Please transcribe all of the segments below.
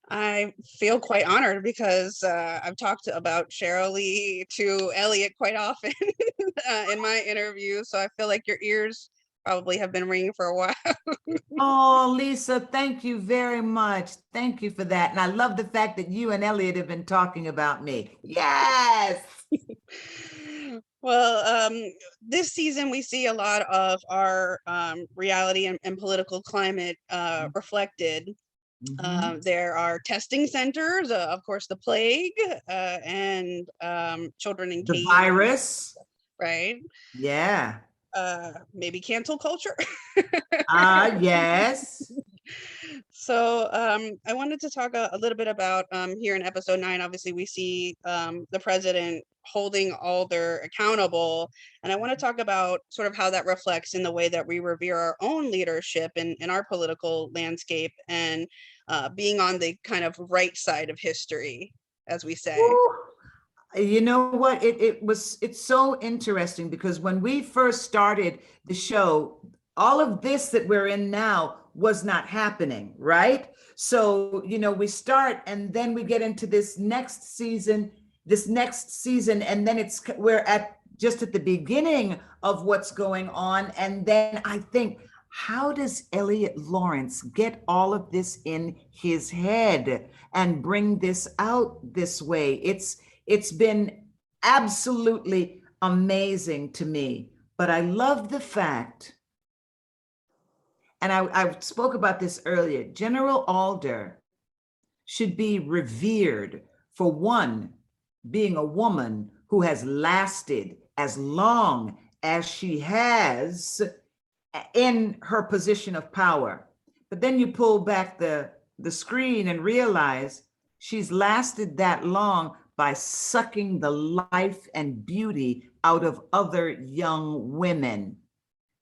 I feel quite honored because I've talked about Sheryl Lee to Elliot quite often in my interviews. So I feel like your ears probably have been ringing for a while. Oh, Lisa, thank you very much. Thank you for that. And I love the fact that you and Elliot have been talking about me. Yes. Well, this season we see a lot of our reality and political climate reflected. There are testing centers, of course, the plague and children in The cages, virus. right? Yeah. Maybe cancel culture. Yes. So I wanted to talk a little bit about here in episode 9. Obviously, we see the president holding Alder accountable. And I want to talk about sort of how that reflects in the way that we revere our own leadership in our political landscape and being on the kind of right side of history, as we say. Ooh. You know what? It's so interesting because when we first started the show, all of this that we're in now was not happening, right? So, we start and then we get into this next season, and then we're just at the beginning of what's going on. And then I think, how does Elliot Lawrence get all of this in his head and bring this out this way? It's been absolutely amazing to me, but I love the fact, and I spoke about this earlier, General Alder should be revered for one, being a woman who has lasted as long as she has in her position of power. But then you pull back the screen and realize she's lasted that long by sucking the life and beauty out of other young women.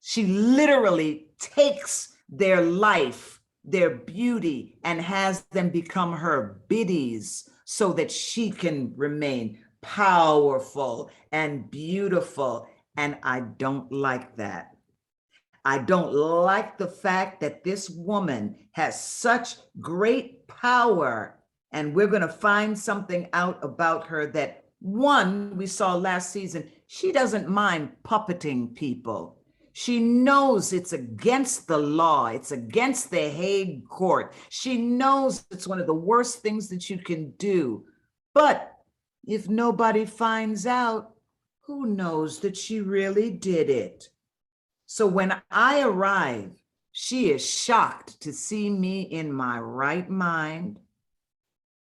She literally takes their life, their beauty, and has them become her biddies so that she can remain powerful and beautiful. And I don't like that. I don't like the fact that this woman has such great power, and we're going to find something out about her that, one, we saw last season, she doesn't mind puppeting people. She knows it's against the law. It's against the Hague Court. She knows it's one of the worst things that you can do. But if nobody finds out, who knows that she really did it? So when I arrive, she is shocked to see me in my right mind,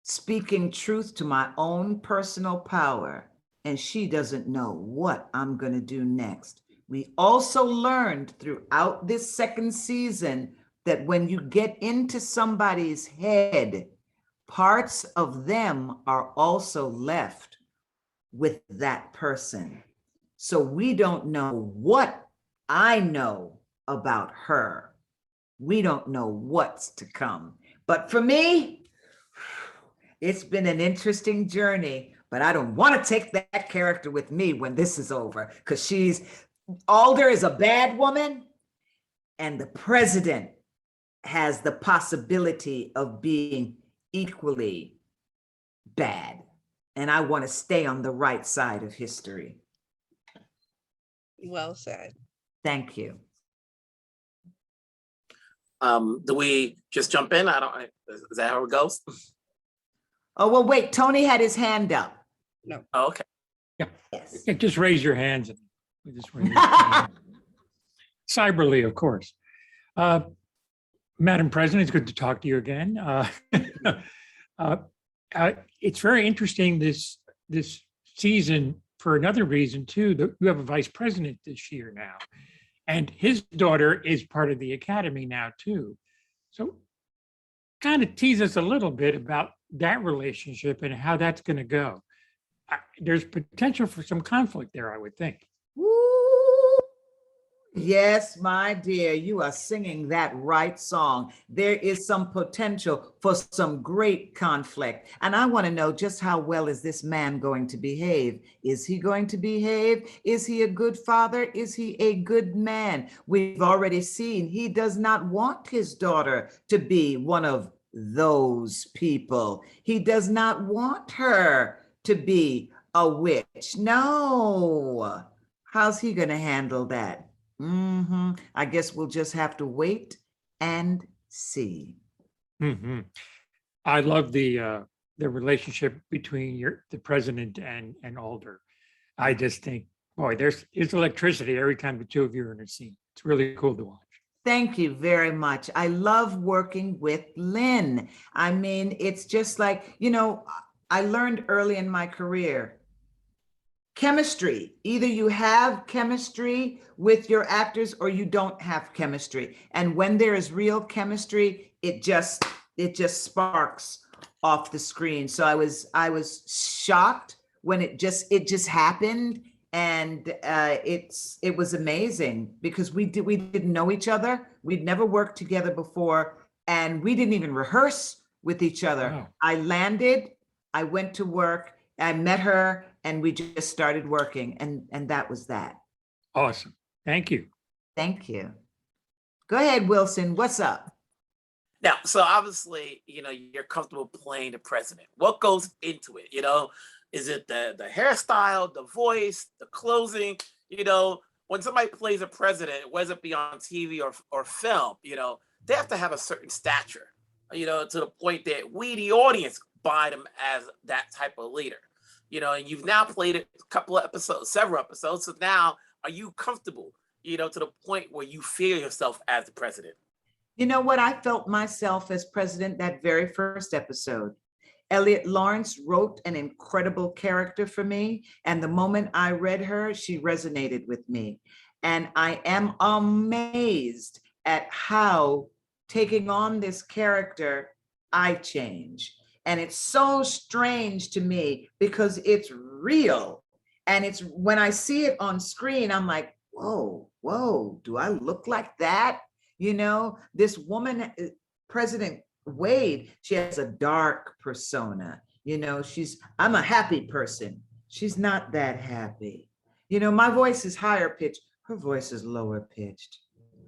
speaking truth to my own personal power, and she doesn't know what I'm going to do next. We also learned throughout this second season that when you get into somebody's head, parts of them are also left with that person. So we don't know what I know about her. We don't know what's to come. But for me, it's been an interesting journey, but I don't want to take that character with me when this is over, because Alder is a bad woman, and the president has the possibility of being equally bad. And I want to stay on the right side of history. Well said. Thank you. Do we just jump in? Is that how it goes? Oh, well, wait, Tony had his hand up. No. Oh, okay. Yeah. Yes. Yeah, just raise your hands. Cyberly, of course. Madam President, it's good to talk to you again. It's very interesting this season for another reason too. That you have a vice president this year now, and his daughter is part of the academy now too. So kind of tease us a little bit about that relationship and how that's going to go. There's potential for some conflict there, I would think. Woo. Yes, my dear, you are singing that right song. There is some potential for some great conflict. And I want to know just how well is this man going to behave? Is he going to behave? Is he a good father? Is he a good man? We've already seen he does not want his daughter to be one of those people. He does not want her to be a witch. No. How's he going to handle that? I guess we'll just have to wait and see. Mhm. I love the relationship between the president and Alder. I just think, boy, there's electricity every time the two of you are in a scene. It's really cool to watch. Thank you very much. I love working with Lynn. I mean, it's just like, I learned early in my career, chemistry. Either you have chemistry with your actors or you don't have chemistry. And when there is real chemistry, it just sparks off the screen. So I was shocked when it just happened. And it was amazing because we didn't know each other. We'd never worked together before, and we didn't even rehearse with each other. Wow. I landed, I went to work, I met her, and we just started working, and that was that. Awesome. Thank you. Thank you. Go ahead, Wilson. What's up? Now, so obviously, you're comfortable playing the president. What goes into it? Is it the hairstyle, the voice, the closing? When somebody plays a president, whether it be on TV or film, they have to have a certain stature, to the point that we, the audience, buy them as that type of leader. And you've now played it a couple of episodes, several episodes. So now, are you comfortable, to the point where you feel yourself as the president? You know what? I felt myself as president that very first episode. Elliot Lawrence wrote an incredible character for me. And the moment I read her, she resonated with me. And I am amazed at how taking on this character, I change. And it's so strange to me because it's real. And it's when I see it on screen, I'm like, whoa, do I look like that? This woman, President Wade, she has a dark persona. I'm a happy person. She's not that happy. My voice is higher pitched. Her voice is lower pitched.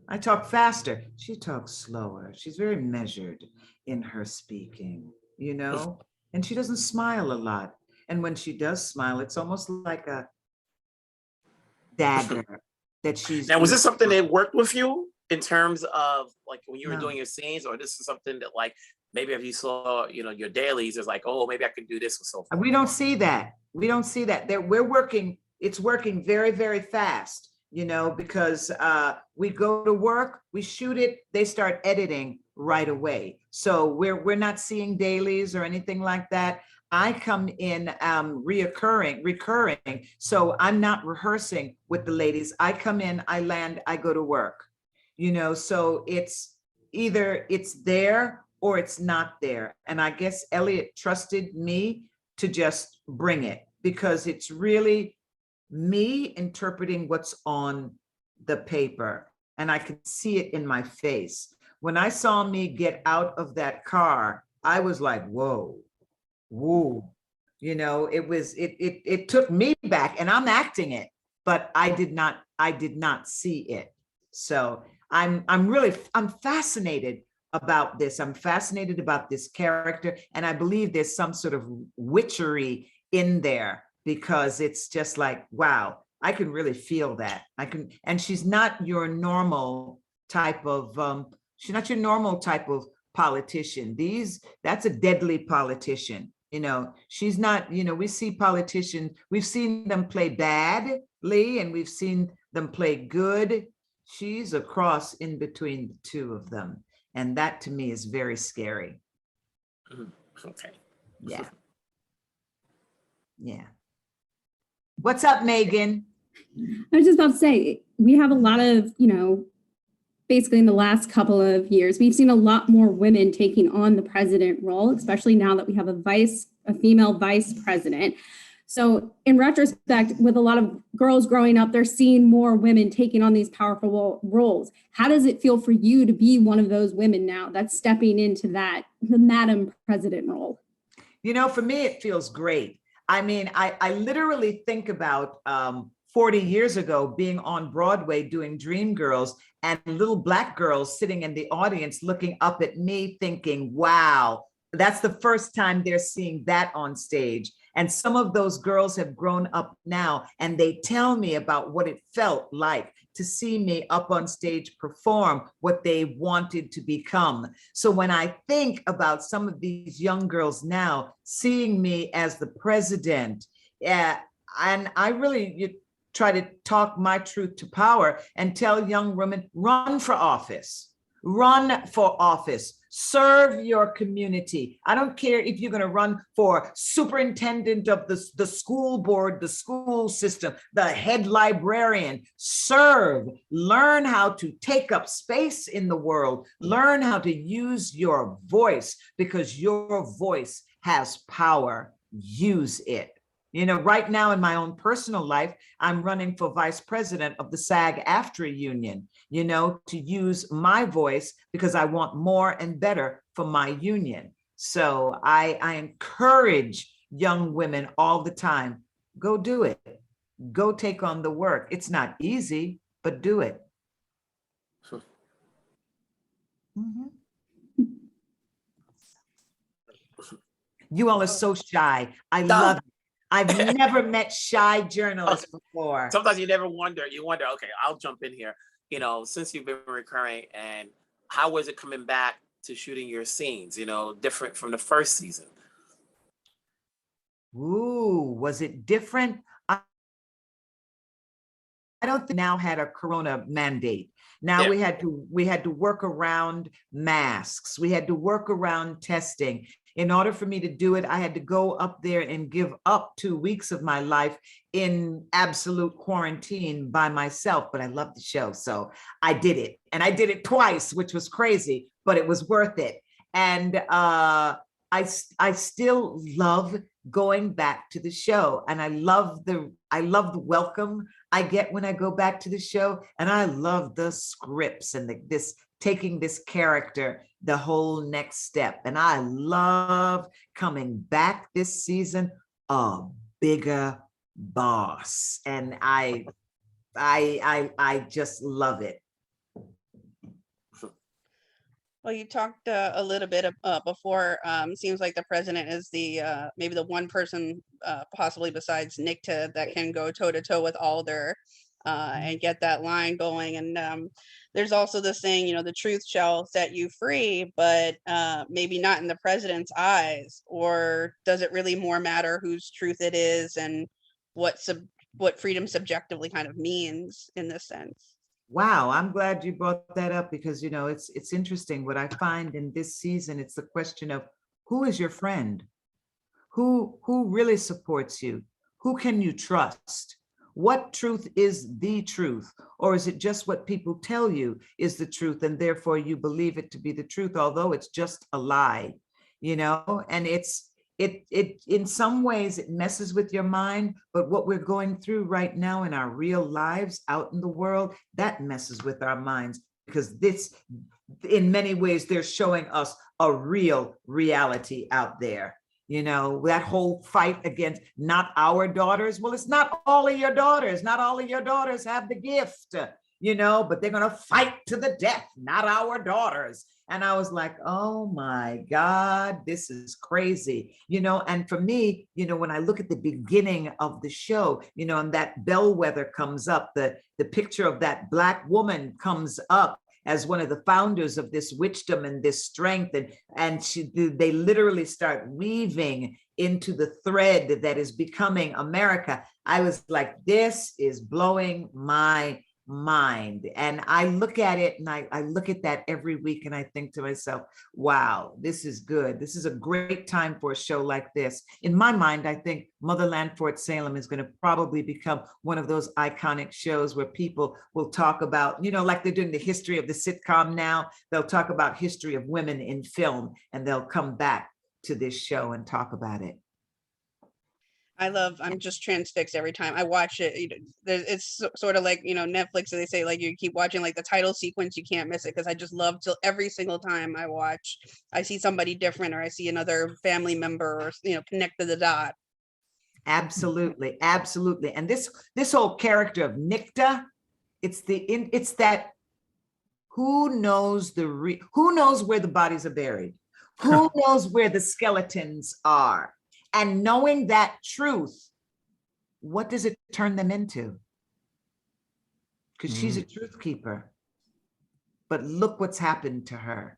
I talk faster. She talks slower. She's very measured in her speaking, and she doesn't smile a lot. And when she does smile, it's almost like a dagger that she's. Now, was this something that worked with you in terms of like when you were No. doing your scenes, or this is something that like maybe if you saw your dailies, it's like, oh, maybe I could do this or so forth? We don't see that. It's working very, very fast, because we go to work, we shoot it, they start editing right away. So we're not seeing dailies or anything like that. I come in recurring. So I'm not rehearsing with the ladies. I come in, I land, I go to work. So it's either it's there or it's not there. And I guess Elliot trusted me to just bring it because it's really me interpreting what's on the paper. And I could see it in my face. When I saw me get out of that car, I was like, whoa. It took me back, and I'm acting it, but I did not see it. So I'm fascinated about this. I'm fascinated about this character. And I believe there's some sort of witchery in there because it's just like, wow, I can really feel that. And she's not your normal type of, politician. That's a deadly politician. She's not, we see politicians, we've seen them play badly and we've seen them play good. She's a cross in between the two of them. And that to me is very scary. Okay. Yeah. Yeah. What's up, Megan? I was just about to say, we have a lot of, basically in the last couple of years, we've seen a lot more women taking on the president role, especially now that we have a female vice president. So in retrospect, with a lot of girls growing up, they're seeing more women taking on these powerful roles. How does it feel for you to be one of those women now that's stepping into the Madam President role? For me, it feels great. I mean, I literally think about 40 years ago being on Broadway doing Dreamgirls and little Black girls sitting in the audience looking up at me thinking, wow, that's the first time they're seeing that on stage. And some of those girls have grown up now and they tell me about what it felt like to see me up on stage perform what they wanted to become. So when I think about some of these young girls now seeing me as the president, and I really try to talk my truth to power and tell young women, run for office, serve your community. I don't care if you're going to run for superintendent of the school board, the school system, the head librarian. Serve, learn how to take up space in the world, learn how to use your voice because your voice has power. Use it. You know, right now in my own personal life, I'm running for vice president of the SAG-AFTRA union, you know, to use my voice because I want more and better for my union. So I encourage young women all the time, go do it. Go take on the work. It's not easy, but do it. You all are so shy. I love it. I've never met shy journalists before. Sometimes you wonder, okay, I'll jump in here. You know, since you've been recurring, and how was it coming back to shooting your scenes, you know, different from the first season? Ooh, was it different? I don't think now had a Corona mandate. Now we had to work around masks. We had to work around testing. In order for me to do it, I had to go up there and give up 2 weeks of my life in absolute quarantine by myself. But I loved the show, so I did it. And I did it twice, which was crazy, but it was worth it. And I still love going back to the show. And I love the welcome I get when I go back to the show. And I love the scripts and this taking this character the whole next step. And I love coming back this season a bigger boss. And I just love it. Well, you talked a little bit before. Seems like the president is the maybe the one person, possibly besides Nick, that can go toe to toe with Alder and get that line going. And there's also this saying, you know, the truth shall set you free, but maybe not in the president's eyes. Or does it really more matter whose truth it is and what freedom subjectively kind of means in this sense? Wow, I'm glad you brought that up because, you know, it's interesting. What I find in this season, it's the question of who is your friend? Who really supports you? Who can you trust? What truth is the truth? Or is it just what people tell you is the truth and therefore you believe it to be the truth, although it's just a lie, you know? And it in some ways it messes with your mind, but what we're going through right now in our real lives out in the world, that messes with our minds because this, in many ways, they're showing us a real reality out there. You know, that whole fight against not our daughters. Well, it's not all of your daughters. Not all of your daughters have the gift, you know, but they're going to fight to the death, not our daughters. And I was like, oh my God, this is crazy, you know. And for me, you know, when I look at the beginning of the show, you know, and that bellwether comes up, the picture of that Black woman comes up as one of the founders of this witchdom and this strength, and they literally start weaving into the thread that is becoming America. I was like, this is blowing my mind. And I look at it and I look at that every week and I think to myself, wow, this is good. This is a great time for a show like this. In my mind, I think Motherland, Fort Salem is going to probably become one of those iconic shows where people will talk about, you know, like they're doing the history of the sitcom now, they'll talk about history of women in film and they'll come back to this show and talk about it. I'm just transfixed every time I watch it. It's sort of like, you know, Netflix, they say like you keep watching like the title sequence, you can't miss it, because I just love to every single time I watch, I see somebody different or I see another family member or, you know, connect to the dot. Absolutely, absolutely. And this whole character of Nikta, it's that who knows who knows where the bodies are buried? Who knows where the skeletons are? And knowing that truth, what does it turn them into? Because she's a truth keeper. But look what's happened to her.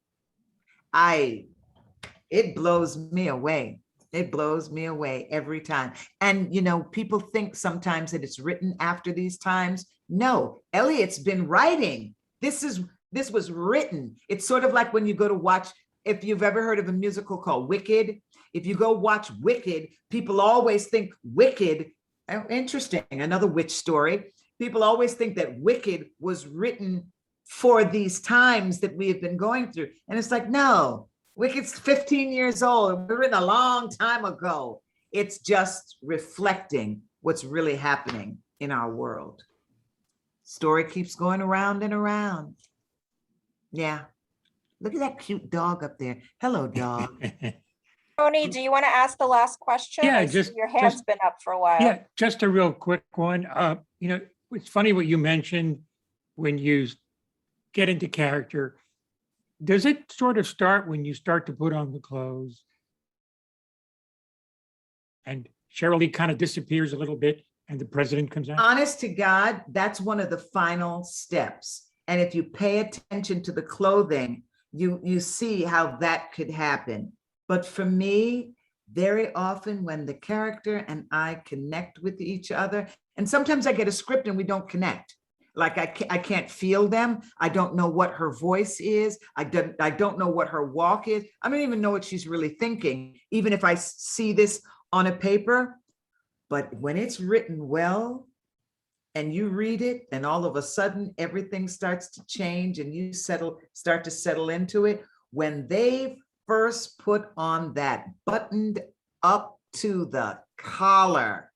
It blows me away. It blows me away every time. And, people think sometimes that it's written after these times. No, Eliot's been writing. This was written. It's sort of like when you go to watch, if you've ever heard of a musical called Wicked, if you go watch Wicked, people always think Wicked, interesting, another witch story. People always think that Wicked was written for these times that we have been going through. And it's like, no, Wicked's 15 years old. It was written a long time ago. It's just reflecting what's really happening in our world. Story keeps going around and around. Yeah. Look at that cute dog up there. Hello, dog. Tony, do you want to ask the last question? Yeah, I see just- your hand's just- been up for a while. Yeah, just a real quick one. It's funny what you mentioned when you get into character. Does it sort of start when you start to put on the clothes and Sheryl Lee kind of disappears a little bit and the president comes out? Honest to God, that's one of the final steps. And if you pay attention to the clothing, you see how that could happen. But for me, very often when the character and I connect with each other, and sometimes I get a script and we don't connect. Like I can't feel them. I don't know what her voice is. I don't know what her walk is. I don't even know what she's really thinking, even if I see this on a paper. But when it's written well and you read it and all of a sudden everything starts to change and you start to settle into it, when they first put on that buttoned up to the collar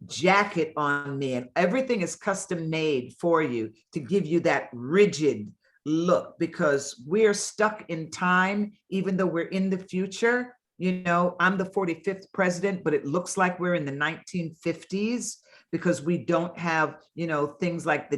jacket on me, and everything is custom made for you to give you that rigid look, because we're stuck in time, even though we're in the future. I'm the 45th president, but it looks like we're in the 1950s because we don't have, things like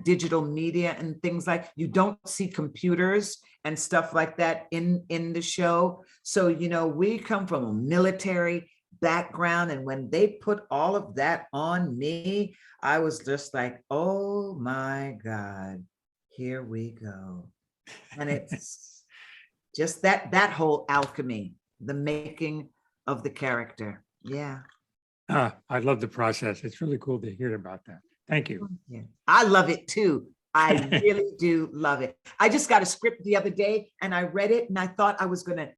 digital media and things like, you don't see computers and stuff like that in the show. So, we come from a military background, and when they put all of that on me, I was just like, oh my God, here we go. And it's just that whole alchemy, the making of the character. Yeah. I love the process. It's really cool to hear about that. Thank you. Yeah. I love it too. I really do love it. I just got a script the other day and I read it and I thought I was going to